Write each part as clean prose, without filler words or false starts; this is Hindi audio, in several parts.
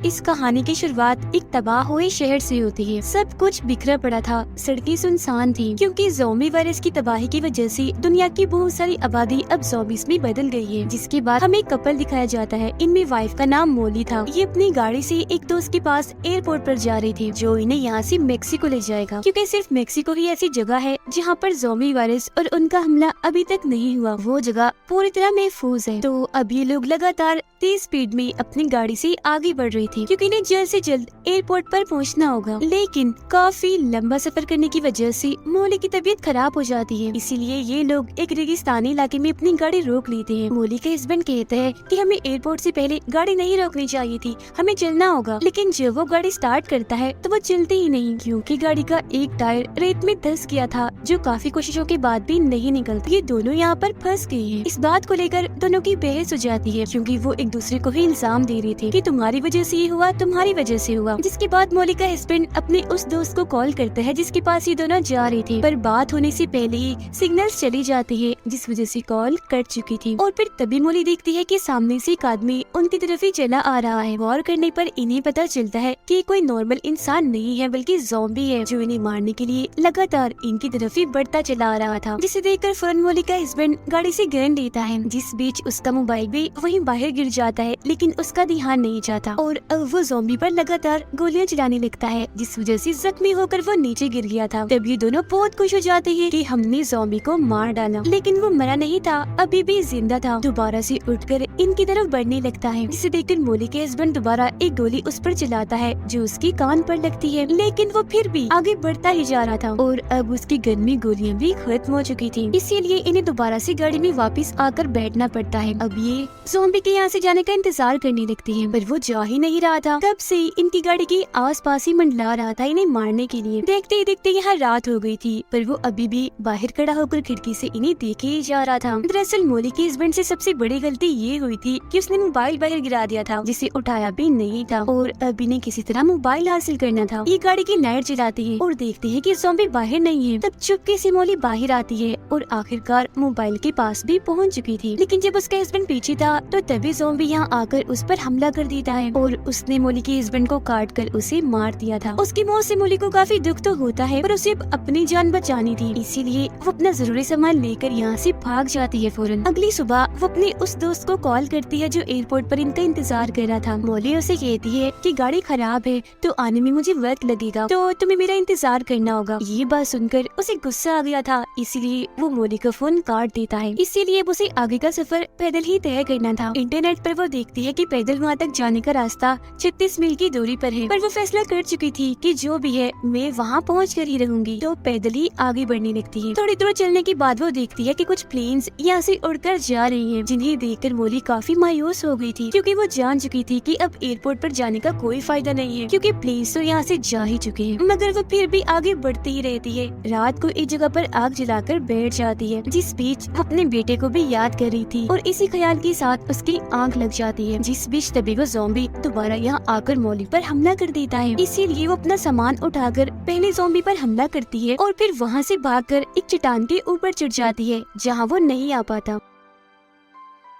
इस कहानी की शुरुआत एक तबाह हुए शहर से होती है। सब कुछ बिखरा पड़ा था, सड़कें सुनसान थी क्योंकि ज़ॉम्बी वायरस की तबाही की वजह से दुनिया की बहुत सारी आबादी अब ज़ॉम्बीज़ में बदल गई है। जिसके बाद हमें एक कपल दिखाया जाता है। इनमें वाइफ का नाम मोली था। ये अपनी गाड़ी से एक दोस्त के पास एयरपोर्ट पर जा रही थी जो इन्हें यहाँ से मेक्सिको ले जाएगा, क्योंकि सिर्फ मेक्सिको ही ऐसी जगह है जहाँ पर ज़ॉम्बी वायरस और उनका हमला अभी तक नहीं हुआ। वो जगह पूरी तरह महफूज है। तो अब ये लोग लगातार तेज स्पीड में अपनी गाड़ी से आगे बढ़ रही थी क्योंकि इन्हें जल्द से जल्द एयरपोर्ट पर पहुंचना होगा। लेकिन काफी लंबा सफर करने की वजह से मोली की तबीयत खराब हो जाती है। इसीलिए ये लोग एक रेगिस्तानी इलाके में अपनी गाड़ी रोक लेते हैं। मोली के हस्बैंड कहते हैं कि हमें एयरपोर्ट से पहले गाड़ी नहीं रोकनी चाहिए थी, हमें चलना होगा। लेकिन जब वो गाड़ी स्टार्ट करता है तो वो चलती ही नहीं क्योंकि गाड़ी का एक टायर रेत में धंस गया था, जो काफी कोशिशों के बाद भी नहीं निकलता। ये दोनों यहाँ पर फंस गए हैं। इस बात को लेकर दोनों की बहस हो जाती है क्योंकि वो एक दूसरे को ही इल्जाम दे रही थी कि तुम्हारी वजह से ये हुआ, तुम्हारी वजह से हुआ। जिसके बाद मोली का हस्बैंड अपने उस दोस्त को कॉल करता है जिसके पास ये दोनों जा रहे थे, पर बात होने से पहले ही सिग्नल्स चली जाती है जिस वजह से कॉल कट चुकी थी। और फिर तभी मोली देखती है कि सामने से एक आदमी उनकी तरफ ही चला आ रहा है। गौर करने पर इन्हें पता चलता है कि कोई नॉर्मल इंसान नहीं है बल्कि ज़ॉम्बी है जो इन्हें मारने के लिए लगातार इनकी तरफ ही बढ़ता चला आ रहा था। जिसे देखकर फौरन मोली का हस्बैंड गाड़ी से गन लेता है। जिस बीच उसका मोबाइल भी वहीं बाहर गिर जाता है, लेकिन उसका ध्यान नहीं जाता और अब वो ज़ॉम्बी पर लगातार गोलियां चलाने लगता है जिस वजह से जख्मी होकर वो नीचे गिर गया था। तब ये दोनों बहुत खुश हो जाते हैं कि हमने ज़ॉम्बी को मार डाला, लेकिन वो मरा नहीं था, अभी भी जिंदा था। दोबारा से उठकर इनकी तरफ बढ़ने लगता है जिसे देखकर मोली के हस्बैंड दोबारा एक गोली उस पर चलाता है जो उसकी कान पर लगती है, लेकिन वो फिर भी आगे बढ़ता ही जा रहा था और अब उसकी गन में गोलियां भी खत्म हो चुकी थी। इसीलिए इन्हें दोबारा से गाड़ी में वापस आकर बैठना पड़ता है। अब ये ज़ॉम्बी के यहाँ से जाने का इंतजार करने लगती है, पर वो जा ही नहीं रहा था। तब से इनकी गाड़ी के आसपास ही मंडला रहा था इन्हें मारने के लिए। देखते ही देखते यहाँ रात हो गई थी, पर वो अभी भी बाहर खड़ा होकर खिड़की से इन्हें देखे ही जा रहा था। दरअसल मोली के हस्बैंड से सबसे बड़ी गलती ये हुई थी कि उसने मोबाइल बाहर गिरा दिया था जिसे उठाया भी नहीं था और अब इन्हें किसी तरह मोबाइल हासिल करना था। ये गाड़ी की लाइट जलाती है और देखते हैं कि ज़ॉम्बी बाहर नहीं है। तब चुपके से मोली बाहर आती है और आखिरकार मोबाइल के पास भी पहुँच चुकी थी। लेकिन जब उसका हस्बैंड पीछे था तो तभी ज़ॉम्बी यहाँ आकर उस पर हमला कर देता है और उसने मोली के हस्बैंड को काट कर उसे मार दिया था। उसकी मौत से मोली को काफी दुख तो होता है, पर उसे अपनी जान बचानी थी, इसीलिए वो अपना जरूरी सामान लेकर यहाँ से भाग जाती है फौरन। अगली सुबह वो अपने उस दोस्त को कॉल करती है जो एयरपोर्ट पर इनका इंतजार कर रहा था। मोली उसे कहती है कि गाड़ी खराब है तो आने में मुझे वक्त लगेगा, तो तुम्हें मेरा इंतजार करना होगा। ये बात सुनकर उसे गुस्सा आ गया था, इसीलिए वो मोली का फोन काट देता है। इसीलिए उसे आगे का सफर पैदल ही तय करना था। इंटरनेट पर वो देखती है कि पैदल वहाँ तक जाने का रास्ता 36 मील की दूरी पर है, पर वो फैसला कर चुकी थी कि जो भी है मैं वहाँ पहुँच कर ही रहूंगी, तो पैदल ही आगे बढ़ने लगती है। थोड़ी दूर चलने के बाद वो देखती है कि कुछ प्लेन्स यहाँ से उड़कर जा रही हैं, जिन्हें देखकर मोली काफी मायूस हो गई थी क्योंकि वो जान चुकी थी कि अब एयरपोर्ट पर जाने का कोई फायदा नहीं है क्योंकि प्लेन्स तो यहाँ से जा ही चुके हैं। मगर वो फिर भी आगे बढ़ती ही रहती है। रात को एक जगह पर आग जलाकर बैठ जाती है, जिस बीच वो अपने बेटे को भी याद कर रही थी और इसी ख्याल के साथ उसकी आंख लग जाती है। जिस बीच तभी वो ज़ॉम्बी दोबारा यहाँ आकर मोली पर हमला कर देता है। इसीलिए वो अपना सामान उठाकर पहले ज़ॉम्बी पर हमला करती है और फिर वहाँ से भागकर एक चट्टान के ऊपर चढ़ जाती है जहाँ वो नहीं आ पाता।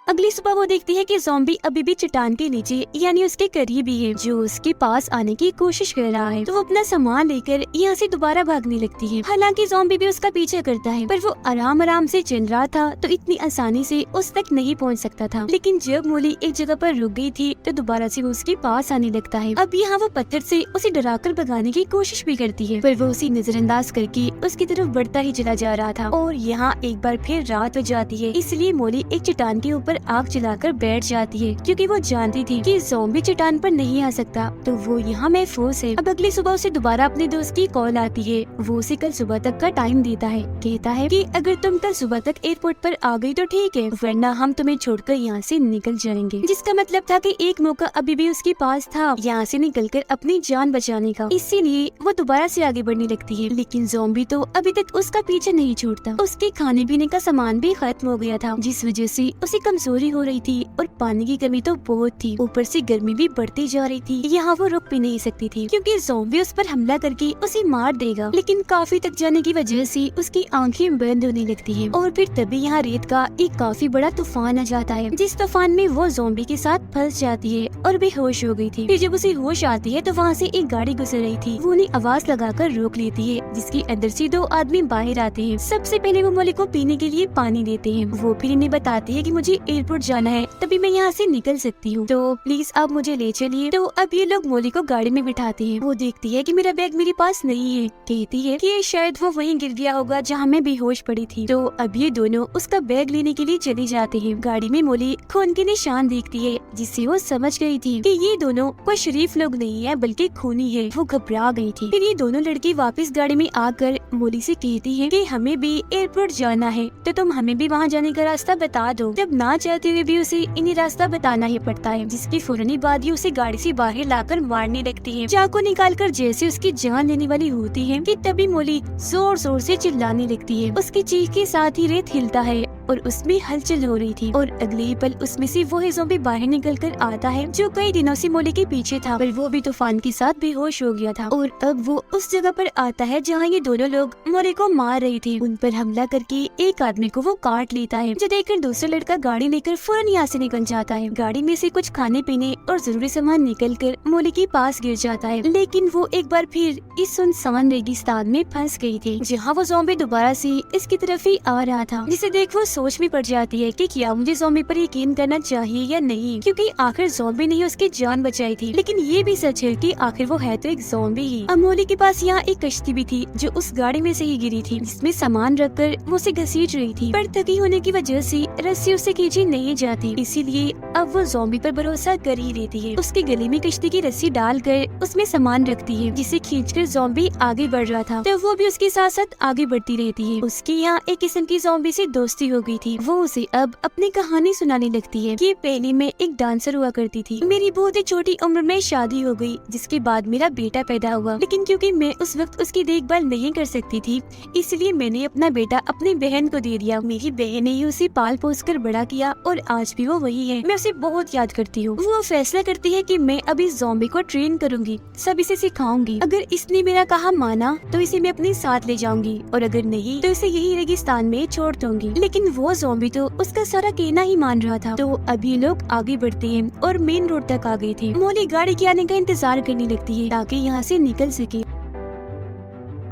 अगली सुबह वो देखती है कि ज़ॉम्बी अभी भी चट्टान के नीचे यानी उसके करीब ही है, जो उसके पास आने की कोशिश कर रहा है। तो वो अपना सामान लेकर यहाँ से दोबारा भागने लगती है। हालांकि ज़ॉम्बी भी उसका पीछा करता है, पर वो आराम आराम से चल रहा था तो इतनी आसानी से उस तक नहीं पहुँच सकता था। लेकिन जब मोली एक जगह पर रुक गई थी तो दोबारा से वो उसके पास आने लगता है। अब यहाँ वो पत्थर से उसे डराकर भगाने की कोशिश भी करती है, पर वो उसे नजरअंदाज करके उसकी तरफ बढ़ता ही चला जा रहा था। और यहाँ एक बार फिर रात हो जाती है, इसलिए मोली एक चट्टान के ऊपर आग जलाकर बैठ जाती है क्योंकि वो जानती थी कि ज़ॉम्बी चट्टान पर नहीं आ सकता, तो वो यहाँ महफूज है। अब अगली सुबह उसे दोबारा अपने दोस्त की कॉल आती है। वो उसे कल सुबह तक का टाइम देता है, कहता है कि अगर तुम कल सुबह तक एयरपोर्ट पर आ गई तो ठीक है, वरना हम तुम्हें छोड़कर यहाँ से निकल जाएंगे। जिसका मतलब था कि एक मौका अभी भी उसके पास था यहाँ से निकलकर अपनी जान बचाने का। इसीलिए वो दोबारा से आगे बढ़ने लगती है, लेकिन ज़ॉम्बी तो अभी तक उसका पीछे नहीं छूटता। उसके खाने पीने का सामान भी खत्म हो गया था, जिस वजह से उसे कमजोर कमजोरी हो रही थी और पानी की कमी तो बहुत थी। ऊपर से गर्मी भी बढ़ती जा रही थी। यहाँ वो रुक भी नहीं सकती थी क्योंकि ज़ॉम्बी उस पर हमला करके उसे मार देगा। लेकिन काफी तक जाने की वजह से उसकी आंखें बंद होने लगती है और फिर तभी यहाँ रेत का एक काफी बड़ा तूफान आ जाता है, जिस तूफान में वो ज़ॉम्बी के साथ फंस जाती है और बेहोश हो गई थी। फिर जब उसे होश आती है तो वहाँ से एक गाड़ी गुजर रही थी। वो उन्हें आवाज लगाकर रोक लेती है, जिसके अंदर से दो आदमी बाहर आते हैं। सबसे पहले वो मोली को पीने के लिए पानी देते हैं। वो फिर इन्हें बताती है कि मुझे एयरपोर्ट जाना है, तभी मैं यहाँ से निकल सकती हूँ, तो प्लीज आप मुझे ले चलिए। तो अब ये लोग मोली को गाड़ी में बिठाते हैं। वो देखती है कि मेरा बैग मेरे पास नहीं है। कहती है कि शायद वो वहीं गिर गया होगा जहाँ मैं बेहोश पड़ी थी। तो अब ये दोनों उसका बैग लेने के लिए चले जाते हैं। गाड़ी में मोली खून के निशान देखती है, जिससे वो समझ गई थी कि ये दोनों कोई शरीफ लोग नहीं है बल्कि खूनी है। वो घबरा गई थी। फिर ये दोनों लड़की वापस गाड़ी में आकर मोली से कहती है कि हमें भी एयरपोर्ट जाना है, तो तुम हमें भी वहाँ जाने का रास्ता बता दो। जब ना चाहते हुए भी उसे इन्हें रास्ता बताना ही पड़ता है, जिसकी फौरन बाद ही उसे गाड़ी से बाहर लाकर मारने लगती है। चाकू निकालकर जैसे उसकी जान लेने वाली होती है कि तभी मोली जोर जोर से चिल्लाने लगती है। उसकी चीख के साथ ही रेत हिलता है और उसमें हलचल हो रही थी और अगले ही पल उसमें से वो ज़ॉम्बी बाहर निकल कर आता है जो कई दिनों से मोली के पीछे था, पर वो भी तूफान के साथ बेहोश हो गया था। और अब वो उस जगह पर आता है जहाँ ये दोनों लोग मोली को मार रहे थे। उन पर हमला करके एक आदमी को वो काट लेता है, जो देखकर दूसरा लड़का गाड़ी लेकर फौरन यहाँ से निकल जाता है। गाड़ी में से कुछ खाने पीने और जरूरी सामान निकल कर मोली के पास गिर जाता है, लेकिन वो एक बार फिर इस सुनसान रेगिस्तान में फंस गई थी, जहाँ वो ज़ॉम्बी दोबारा से इसकी तरफ ही आ रहा था। जिसे देख वो सोच में पड़ जाती है कि क्या मुझे ज़ॉम्बी पर यकीन करना चाहिए या नहीं, क्योंकि आखिर ज़ॉम्बी ने उसकी जान बचाई थी। लेकिन ये भी सच है कि आखिर वो है तो एक ज़ॉम्बी ही। अब मोली के पास यहाँ एक कश्ती भी थी जो उस गाड़ी में से ही गिरी थी, जिसमें सामान रखकर वो उसे घसीट रही थी, पर थकी होने की वजह से रस्सी उसे खींची नहीं जाती, इसीलिए अब वो ज़ॉम्बी पर भरोसा कर ही लेती है। उसके गले में कश्ती की रस्सी डालकर उसमें सामान रखती है, जिसे खींचकर ज़ॉम्बी आगे बढ़ रहा था, तो वो भी उसके साथ साथ आगे बढ़ती रहती है। उसकी यहाँ एक किस्म की ज़ॉम्बी से दोस्ती हो गई थी। वो उसे अब अपनी कहानी सुनाने लगती है कि पहले मैं एक डांसर हुआ करती थी। मेरी बहुत ही छोटी उम्र में शादी हो गई, जिसके बाद मेरा बेटा पैदा हुआ, लेकिन क्योंकि मैं उस वक्त उसकी देखभाल नहीं कर सकती थी, इसलिए मैंने अपना बेटा अपनी बहन को दे दिया। मेरी बहन ने ही उसे पाल पोस कर बड़ा किया और आज भी वो वही है। मैं उसे बहुत याद करती हूँ। वो फैसला करती है कि मैं अभी ज़ॉम्बी को ट्रेन करूंगी, सब इसे सिखाऊंगी। अगर इसने मेरा कहा माना तो इसे मैं अपने साथ ले जाऊंगी, और अगर नहीं तो इसे यही रेगिस्तान में छोड़ दूंगी। लेकिन वो ज़ॉम्बी तो उसका सारा कहना ही मान रहा था। तो अभी लोग आगे बढ़ते हैं और मेन रोड तक आ गए थे। मोली गाड़ी के आने का इंतजार करने लगती है ताकि यहाँ से निकल सके।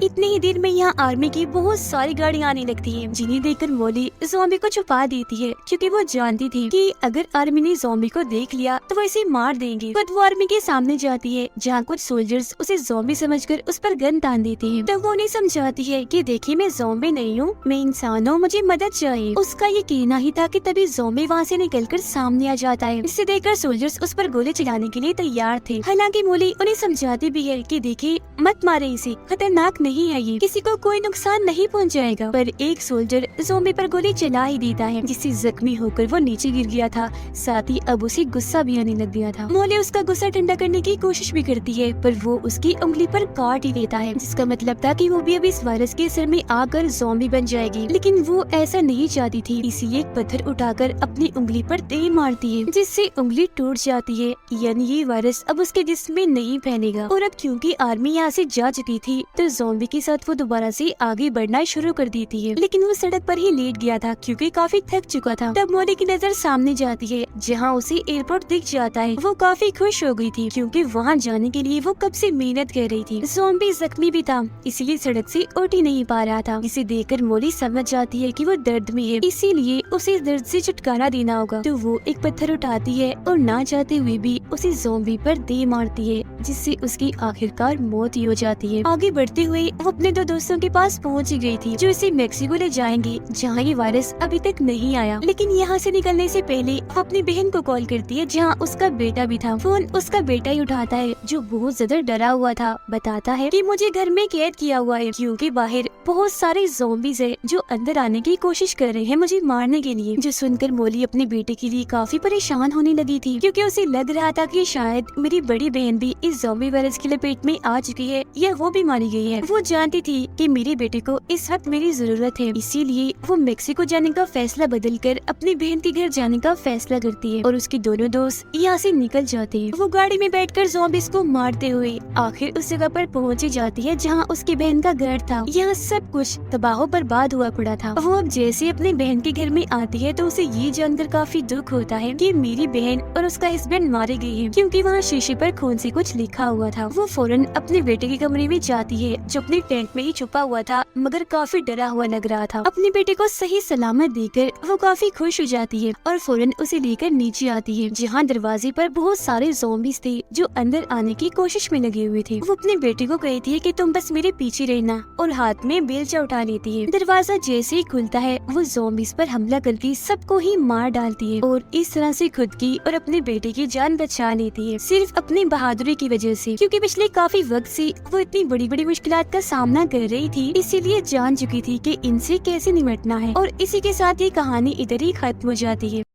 इतनी ही देर में यहाँ आर्मी की बहुत सारी गाड़ियाँ आने लगती हैं, जिन्हें देखकर मोली ज़ॉम्बी को छुपा देती है, क्योंकि वो जानती थी कि अगर आर्मी ने ज़ॉम्बी को देख लिया तो वो इसे मार देंगे। पर वो आर्मी के सामने जाती है, जहाँ कुछ सोल्जर्स उसे ज़ॉम्बी समझकर उस पर गन तान देते हैं। तब वो उन्हें समझाती है कि देखिए मैं ज़ॉम्बी नहीं हूँ, मैं इंसान हूँ, मुझे मदद चाहिए। उसका ये कहना ही था कि तभी ज़ॉम्बी वहाँ से निकलकर सामने आ जाता है, जिसे देखकर सोल्जर्स उस पर गोली चलाने के लिए तैयार थे। हालांकि मोली उन्हें समझाती भी है कि देखिए मत मारे इसे, खतरनाक नहीं है ये, किसी को कोई नुकसान नहीं पहुंचाएगा। पर एक सोल्जर ज़ॉम्बी पर गोली चला ही देता है, जिससे जख्मी होकर वो नीचे गिर गया था। साथ ही अब उसे गुस्सा भी आने लग गया था। मोली उसका गुस्सा ठंडा करने की कोशिश भी करती है, पर वो उसकी उंगली पर काट ही लेता है, जिसका मतलब था कि वो भी अब इस वायरस के असर में आकर ज़ॉम्बी बन जाएगी। लेकिन वो ऐसा नहीं चाहती थी, इसलिए एक पत्थर उठाकर अपनी उंगली पर दे मारती है, जिससे उंगली टूट जाती है। यानी ये वायरस अब उसके जिस्म में नहीं फैलेगा। और अब क्योंकि आर्मी यहाँ से जा चुकी थी, तो ज़ॉम्बी के साथ वो दोबारा से आगे बढ़ना शुरू कर देती है। लेकिन वो सड़क पर ही लेट गया था, क्योंकि काफी थक चुका था। तब मोली की नजर सामने जाती है, जहाँ उसे एयरपोर्ट दिख जाता है। वो काफी खुश हो गई थी, क्योंकि वहाँ जाने के लिए वो कब से मेहनत कर रही थी। ज़ॉम्बी जख्मी भी था, इसलिए सड़क से उठ ही नहीं पा रहा था। इसे देखकर मोली समझ जाती है कि वो दर्द में है, इसीलिए उसे दर्द से छुटकारा देना होगा। तो वो एक पत्थर उठाती है और ना चाहते हुए भी उसे ज़ॉम्बी पर दे मारती है, जिससे उसकी आखिरकार मौत ही हो जाती है। आगे बढ़ते हुए वो अपने दो दोस्तों के पास पहुंच गई थी, जो इसे मेक्सिको ले जाएंगे, जहां ये वायरस अभी तक नहीं आया। लेकिन यहाँ से निकलने से पहले वो अपनी बहन को कॉल करती है, जहाँ उसका बेटा भी था। फोन उसका बेटा ही उठाता है, जो बहुत ज्यादा डरा हुआ था। बताता है कि मुझे घर में कैद किया हुआ है, क्योंकि बाहर बहुत सारे ज़ॉम्बीज है जो अंदर आने की कोशिश कर रहे हैं मुझे मारने के लिए। जो सुनकर मोली अपने बेटे के लिए काफी परेशान होने लगी थी, क्योंकि उसे लग रहा था कि शायद मेरी बड़ी बहन भी इस ज़ॉम्बी वायरस की लपेट में आ चुकी जाती है या वो भी मारी गई है। वो जानती थी कि मेरे बेटे को इस वक्त मेरी जरूरत है, इसीलिए वो मेक्सिको जाने का फैसला बदलकर अपनी बहन के घर जाने का फैसला करती है और उसके दोनों दोस्त यहाँ से निकल जाते हैं। वो गाड़ी में बैठकर ज़ॉम्बीज़ को मारते हुए आखिर उस जगह पर पहुँच जाती है जहाँ उसकी बहन का घर था। यहाँ सब कुछ तबाह बर्बाद हुआ पड़ा था। वो अब जैसे अपने बहन के घर में आती है तो उसे ये जानकर काफी दुख होता है कि मेरी बहन और उसका हस्बैंड मारे गए हैं, क्योंकि वहाँ शीशे पर खून से कुछ लिखा हुआ था। वो फौरन अपने बेटे के कमरे में जाती है जो अपने टेंट में ही छुपा हुआ था मगर काफी डरा हुआ लग रहा था। अपने बेटे को सही सलामत देकर वो काफी खुश हो जाती है और फौरन उसे लेकर नीचे आती है जहाँ दरवाजे पर बहुत सारे ज़ॉम्बीज़ थे जो अंदर आने की कोशिश में लगे हुए थे। वो अपने बेटे को कहती है कि तुम बस मेरे पीछे रहना और हाथ में बेलचा उठा लेती है। दरवाजा जैसे ही खुलता है वो ज़ॉम्बीज़ पर हमला करके सबको ही मार डालती है और इस तरह से खुद की और अपने बेटे की जान बचा लेती है, सिर्फ अपनी बहादुरी की वजह से, क्योंकि पिछले काफी वक्त से वो इतनी बड़ी बड़ी मुश्किलात का सामना कर रही थी, इसीलिए जान चुकी थी कि इनसे कैसे निपटना है। और इसी के साथ ये कहानी इधर ही खत्म हो जाती है।